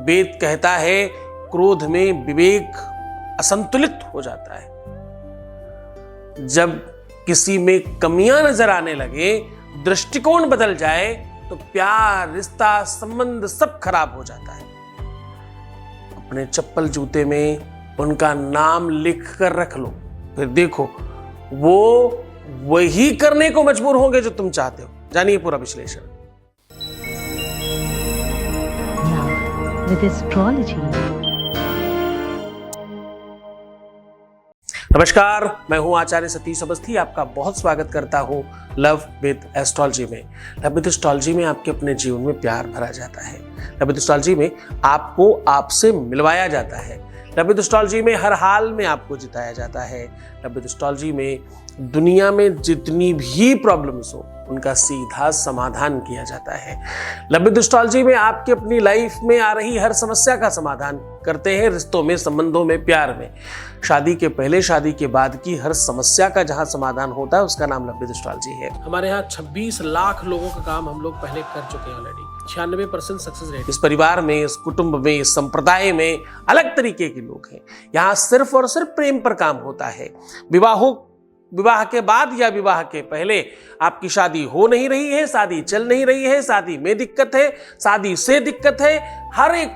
वेद कहता है क्रोध में विवेक असंतुलित हो जाता है। जब किसी में कमियां नजर आने लगे, दृष्टिकोण बदल जाए, तो प्यार, रिश्ता, संबंध सब खराब हो जाता है। अपने चप्पल जूते में उनका नाम लिख कर रख लो, फिर देखो वो वही करने को मजबूर होंगे जो तुम चाहते हो। जानिए पूरा विश्लेषण। With astrology. नमस्कार, मैं हूं आचार्य सतीश अवस्थी। आपका बहुत स्वागत करता हूं लव विद एस्ट्रोलॉजी में। लव विद एस्ट्रोलॉजी में आपके अपने जीवन में प्यार भरा जाता है। लव विद एस्ट्रोलॉजी में आपको आपसे मिलवाया जाता है। लव विद एस्ट्रोलॉजी में हर हाल में आपको जिताया जाता है। लव विद एस्ट्रोलॉजी में दुनिया में जितनी भी प्रॉब्लम्स हो उनका सीधा समाधान किया जाता है। लव विद एस्ट्रोलॉजी में आपकी अपनी लाइफ में आ रही हर समस्या का समाधान करते हैं। रिश्तों में, संबंधों में, प्यार में, शादी के पहले, शादी के बाद की हर समस्या का जहां समाधान होता है उसका नाम लव विद एस्ट्रोलॉजी है। हमारे यहाँ 26 लाख लोगों का काम हम लोग पहले कर चुके हैं ऑलरेडी। 96% success rate. इस परिवार में, इस कुटुंब में, इस संप्रदाय में अलग तरीके के लोग हैं। यहाँ सिर्फ और सिर्फ प्रेम पर काम होता है। विवाह के बाद या विवाह के पहले आपकी शादी हो नहीं रही है, शादी चल नहीं रही है, शादी में दिक्कत है, शादी से दिक्कत है, हर एक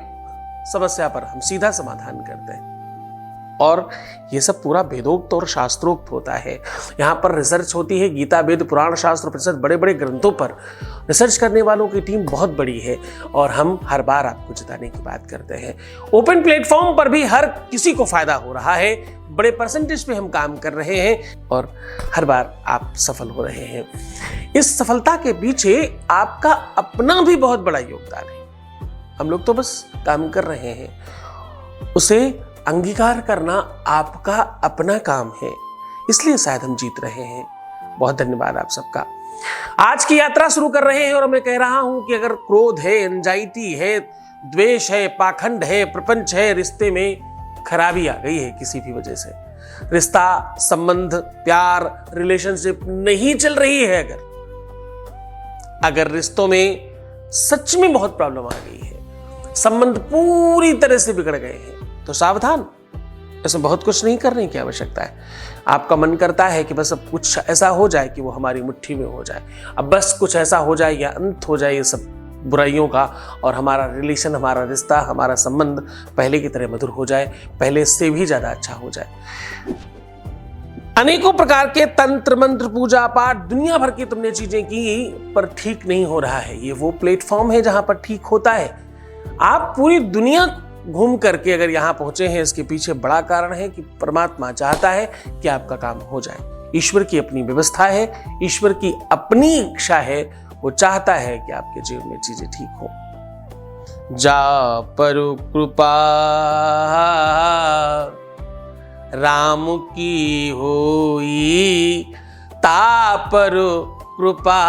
समस्या पर हम सीधा समाधान करते हैं। और ये सब पूरा वेदोक्त और शास्त्रोक्त होता है। यहाँ पर रिसर्च होती है। गीता, वेद, पुराण, शास्त्र, उपनिषद, बड़े बड़े ग्रंथों पर रिसर्च करने वालों की टीम बहुत बड़ी है और हम हर बार आपको जिताने की बात करते हैं। ओपन प्लेटफॉर्म पर भी हर किसी को फायदा हो रहा है। बड़े परसेंटेज पे हम काम कर रहे हैं और हर बार आप सफल हो रहे हैं। इस सफलता के पीछे आपका अपना भी बहुत बड़ा योगदान है। हम लोग तो बस काम कर रहे हैं, उसे अंगीकार करना आपका अपना काम है। इसलिए शायद हम जीत रहे हैं। बहुत धन्यवाद आप सबका। आज की यात्रा शुरू कर रहे हैं और मैं कह रहा हूं कि अगर क्रोध है, एंजाइटी है, द्वेष है, पाखंड है, प्रपंच है, रिश्ते में खराबी आ गई है किसी भी वजह से, रिश्ता, संबंध, प्यार, रिलेशनशिप नहीं चल रही है, अगर रिश्तों में सच में बहुत प्रॉब्लम आ गई है, संबंध पूरी तरह से बिगड़ गए हैं, तो सावधान। इसमें बहुत कुछ नहीं करने की आवश्यकता है। आपका मन करता है कि बस अब कुछ ऐसा हो जाए कि वो हमारी मुट्ठी में हो जाए, अब बस कुछ ऐसा हो जाए या अंत हो जाए ये सब बुराइयों का, और हमारा रिलेशन, हमारा रिश्ता, हमारा संबंध पहले की तरह मधुर हो जाए, पहले से भी ज्यादा अच्छा हो जाए। अनेकों प्रकार के तंत्र, मंत्र, पूजा पाठ, दुनिया भर की तुमने चीजें की, पर ठीक नहीं हो रहा है। ये वो प्लेटफॉर्म है जहां पर ठीक होता है। आप पूरी दुनिया घूम करके अगर यहां पहुंचे हैं, इसके पीछे बड़ा कारण है कि परमात्मा चाहता है कि आपका काम हो जाए। ईश्वर की अपनी व्यवस्था है, ईश्वर की अपनी इच्छा है। वो चाहता है कि आपके जीवन में चीजें ठीक हो। जा पर कृपा राम की होई, ता पर कृपा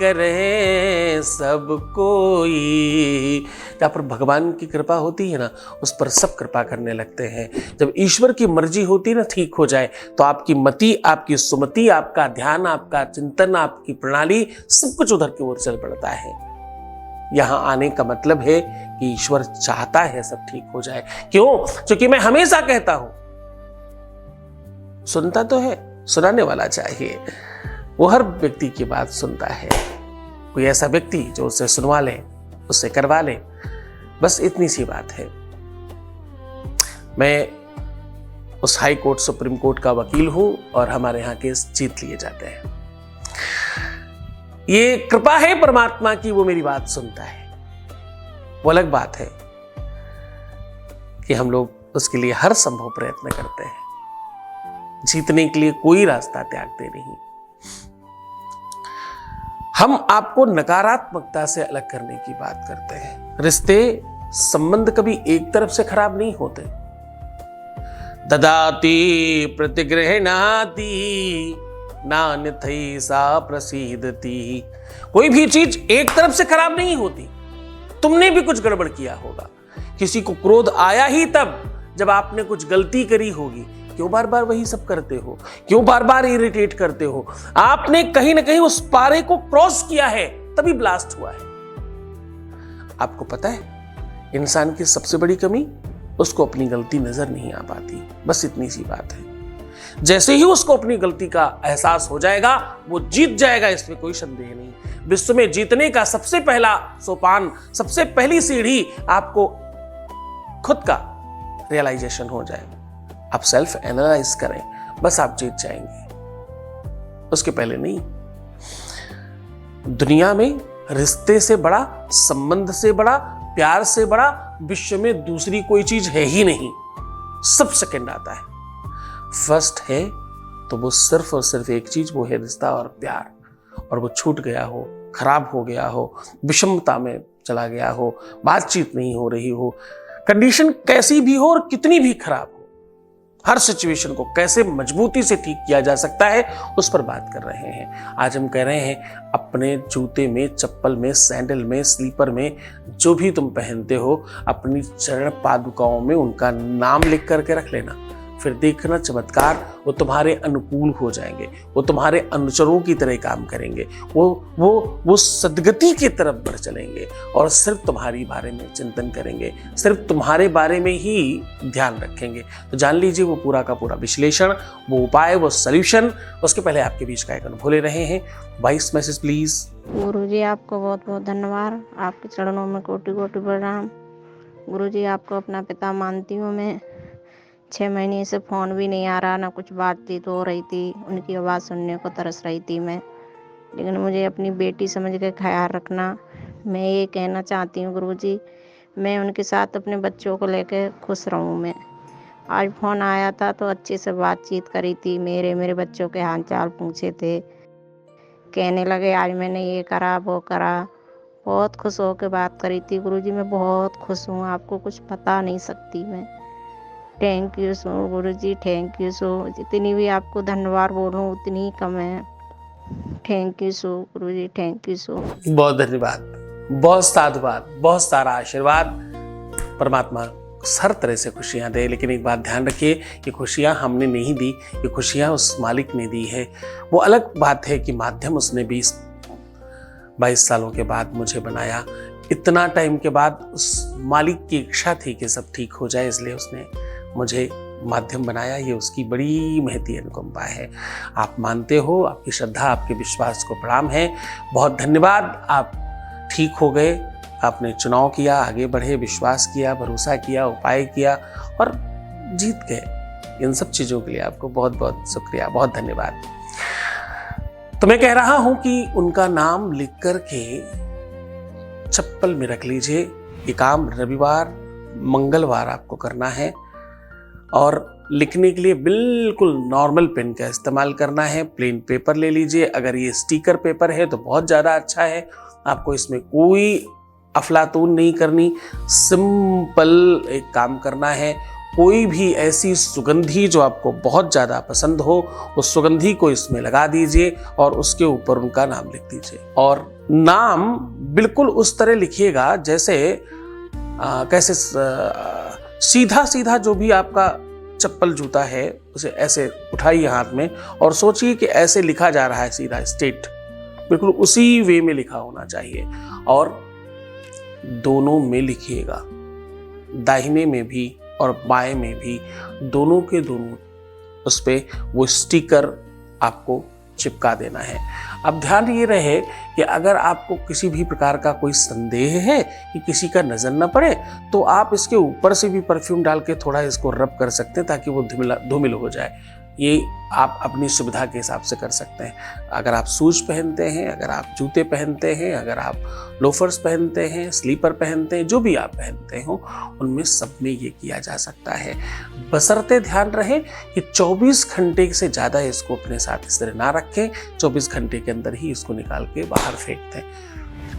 करे सब कोई। जहाँ पर भगवान की कृपा होती है ना, उस पर सब कृपा करने लगते हैं। जब ईश्वर की मर्जी होती है ना ठीक हो जाए, तो आपकी मति, आपकी सुमति, आपका ध्यान, आपका चिंतन, आपकी प्रणाली, सब कुछ उधर की ओर चल पड़ता है। यहां आने का मतलब है कि ईश्वर चाहता है सब ठीक हो जाए। क्यों? क्योंकि मैं हमेशा कहता हूं, सुनता तो है, सुनाने वाला चाहिए। वो हर व्यक्ति की बात सुनता है। कोई ऐसा व्यक्ति जो उसे सुनवा ले, उससे करवा ले, बस इतनी सी बात है। मैं उस हाई कोर्ट, सुप्रीम कोर्ट का वकील हूं और हमारे यहां केस जीत लिए जाते हैं। ये कृपा है परमात्मा की, वो मेरी बात सुनता है। वो अलग बात है कि हम लोग उसके लिए हर संभव प्रयत्न करते हैं। जीतने के लिए कोई रास्ता त्यागते नहीं। हम आपको नकारात्मकता से अलग करने की बात करते हैं। रिश्ते, संबंध कभी एक तरफ से खराब नहीं होते। ददाति प्रतिगृहणाति नान्यथै सा प्रसीदति। कोई भी चीज एक तरफ से खराब नहीं होती। तुमने भी कुछ गड़बड़ किया होगा। किसी को क्रोध आया ही तब जब आपने कुछ गलती करी होगी। क्यों बार बार वही सब करते हो? क्यों बार बार इरिटेट करते हो? आपने कहीं ना कहीं उस पारे को क्रॉस किया है, तभी ब्लास्ट हुआ है। आपको पता है, इंसान की सबसे बड़ी कमी, उसको अपनी गलती नजर नहीं आ पाती, बस इतनी सी बात है। जैसे ही उसको अपनी गलती का एहसास हो जाएगा, वो जीत जाएगा, इसमें कोई संदेह नहीं। विश्व में जीतने का सबसे पहला सोपान, सबसे पहली सीढ़ी आपको खुद का रियलाइजेशन हो जाएगा। आप सेल्फ एनालाइज करें, बस आप जीत जाएंगे, उसके पहले नहीं। दुनिया में रिश्ते से बड़ा, संबंध से बड़ा, प्यार से बड़ा विश्व में दूसरी कोई चीज है ही नहीं। सब सेकंड आता है, फर्स्ट है तो वो सिर्फ और सिर्फ एक चीज, वो है रिश्ता और प्यार। और वो छूट गया हो, खराब हो गया हो, विषमता में चला गया हो, बातचीत नहीं हो रही हो, कंडीशन कैसी भी हो और कितनी भी खराब हो, हर सिचुएशन को कैसे मजबूती से ठीक किया जा सकता है, उस पर बात कर रहे हैं। आज हम कह रहे हैं, अपने जूते में, चप्पल में, सैंडल में, स्लीपर में, जो भी तुम पहनते हो, अपनी चरण पादुकाओं में उनका नाम लिख करके रख लेना। फिर देखना चमत्कार, वो तुम्हारे अनुकूल हो जाएंगे, वो तुम्हारे अनुचरों की तरह काम करेंगे, वो सदगति की तरफ बढ़ चलेंगे और सिर्फ तुम्हारी बारे में चिंतन करेंगे, सिर्फ तुम्हारे बारे में ही ध्यान रखेंगे। तो जान लीजिए वो पूरा का पूरा विश्लेषण, वो उपाय, वो सॉल्यूशन। उसके पहले आपके बीच का एक अनुभव ले रहे हैं। Voice message please. गुरुजी आपको बहुत बहुत धन्यवाद, आपके चरणों में कोटि कोटि प्रणाम। गुरुजी आपको अपना पिता मानती हूँ मैं। 6 महीने से फ़ोन भी नहीं आ रहा, ना कुछ बातचीत हो रही थी, उनकी आवाज़ सुनने को तरस रही थी मैं। लेकिन मुझे अपनी बेटी समझ के ख्याल रखना। मैं ये कहना चाहती हूँ गुरुजी, मैं उनके साथ अपने बच्चों को लेकर खुश रहूँ। मैं आज फ़ोन आया था तो अच्छे से बातचीत करी थी, मेरे बच्चों के हाल चाल पूछे थे, कहने लगे आज मैंने ये करा वो करा, बहुत खुश होकर बात करी थी। गुरुजी मैं बहुत खुश हूँ, आपको कुछ बता नहीं सकती मैं। Thank you so Guruji, thank you so. जितनी भी आपको धन्यवाद बोलूँ उतनी ही कम है। Thank you so Guruji, thank you so. बहुत धन्यवाद, बहुत साधुवाद, बहुत सारा आशीर्वाद। परमात्मा हर तरह से खुशियां दे, लेकिन एक बात ध्यान रखिए, ये खुशियां हमने नहीं दी, ये खुशियां उस मालिक ने दी है। वो अलग बात है कि माध्यम उसने 20-22 सालों के बाद मुझे बनाया। इतना टाइम के बाद उस मालिक की इच्छा थी कि सब ठीक हो जाए, इसलिए उसने मुझे माध्यम बनाया। ये उसकी बड़ी महती अनुकंपा है। आप मानते हो, आपकी श्रद्धा, आपके विश्वास को प्रणाम है। बहुत धन्यवाद। आप ठीक हो गए, आपने चुनाव किया, आगे बढ़े, विश्वास किया, भरोसा किया, उपाय किया और जीत गए। इन सब चीज़ों के लिए आपको बहुत बहुत शुक्रिया, बहुत धन्यवाद। तो मैं कह रहा हूं कि उनका नाम लिख करके चप्पल में रख लीजिए। ये काम रविवार, मंगलवार आपको करना है और लिखने के लिए बिल्कुल नॉर्मल पेन का इस्तेमाल करना है। प्लेन पेपर ले लीजिए। अगर ये स्टिकर पेपर है तो बहुत ज़्यादा अच्छा है। आपको इसमें कोई अफलातून नहीं करनी, सिंपल एक काम करना है। कोई भी ऐसी सुगंधी जो आपको बहुत ज़्यादा पसंद हो, उस सुगंधी को इसमें लगा दीजिए और उसके ऊपर उनका नाम लिख दीजिए। और नाम बिल्कुल उस तरह लिखिएगा जैसे कैसे सीधा सीधा जो भी आपका चप्पल जूता है उसे ऐसे उठाइए हाथ में और सोचिए कि ऐसे लिखा जा रहा है, सीधा स्ट्रेट, बिल्कुल उसी वे में लिखा होना चाहिए। और दोनों में लिखिएगा, दाहिने में भी और बाएं में भी, दोनों के दोनों उस पे वो स्टिकर आपको चिपका देना है। अब ध्यान ये रहे कि अगर आपको किसी भी प्रकार का कोई संदेह है कि किसी का नजर न पड़े, तो आप इसके ऊपर से भी परफ्यूम डाल के थोड़ा इसको रब कर सकते हैं ताकि वो धूमिल हो जाए। ये आप अपनी सुविधा के हिसाब से कर सकते हैं। अगर आप शूज पहनते हैं, अगर आप जूते पहनते हैं, अगर आप लोफर्स पहनते हैं, स्लीपर पहनते हैं, जो भी आप पहनते हो, उनमें सब में ये किया जा सकता है। बशर्ते ध्यान रहे कि 24 घंटे से ज़्यादा इसको अपने साथ इस तरह ना रखें। 24 घंटे के अंदर ही इसको निकाल के बाहर फेंक दें।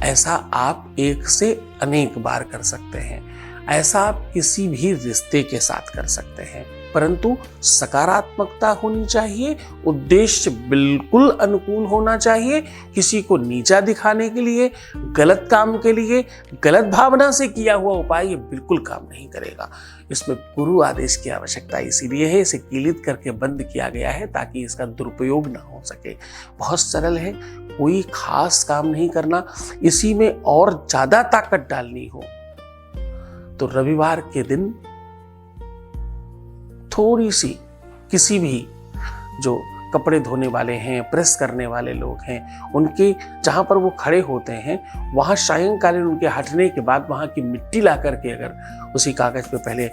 ऐसा आप एक से अनेक बार कर सकते हैं। ऐसा आप किसी भी रिश्ते के साथ कर सकते हैं, परंतु सकारात्मकता होनी चाहिए। उद्देश्य बिल्कुल अनुकूल होना चाहिए। किसी को नीचा दिखाने के लिए, गलत काम के लिए, गलत भावना से किया हुआ उपाय ये बिल्कुल काम नहीं करेगा। इसमें गुरु आदेश की आवश्यकता इसीलिए है, इसे कीलित करके बंद किया गया है ताकि इसका दुरुपयोग ना हो सके। बहुत सरल है, कोई खास काम नहीं करना। इसी में और ज्यादा ताकत डालनी हो तो रविवार के दिन थोड़ी सी किसी भी जो कपड़े धोने वाले हैं, प्रेस करने वाले लोग हैं, उनके जहाँ पर वो खड़े होते हैं वहाँ सायंकालीन उनके हटने के बाद वहाँ की मिट्टी ला करके अगर उसी कागज पे पहले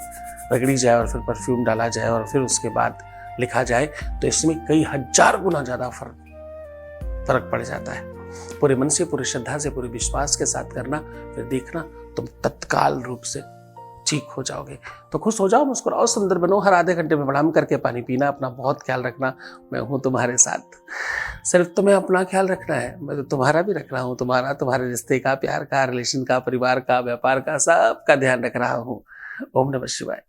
रगड़ी जाए और फिर परफ्यूम डाला जाए और फिर उसके बाद लिखा जाए तो इसमें कई हजार गुना ज़्यादा फर्क पड़ जाता है। पूरे मन से, पूरी श्रद्धा से, पूरे विश्वास के साथ करना, फिर देखना तुम तत्काल रूप से ठीक हो जाओगे। तो खुश हो जाओ, मुस्कुराओ, सुंदर बनो, हर आधे घंटे में प्रणाम करके पानी पीना, अपना बहुत ख्याल रखना। मैं हूँ तुम्हारे साथ। सिर्फ तुम्हें अपना ख्याल रखना है, मैं तो तुम्हारा भी रख रहा हूँ। तुम्हारे रिश्ते का, प्यार का, रिलेशन का, परिवार का, व्यापार का, सबका ध्यान रख रहा हूँ। ओम नमः शिवाय।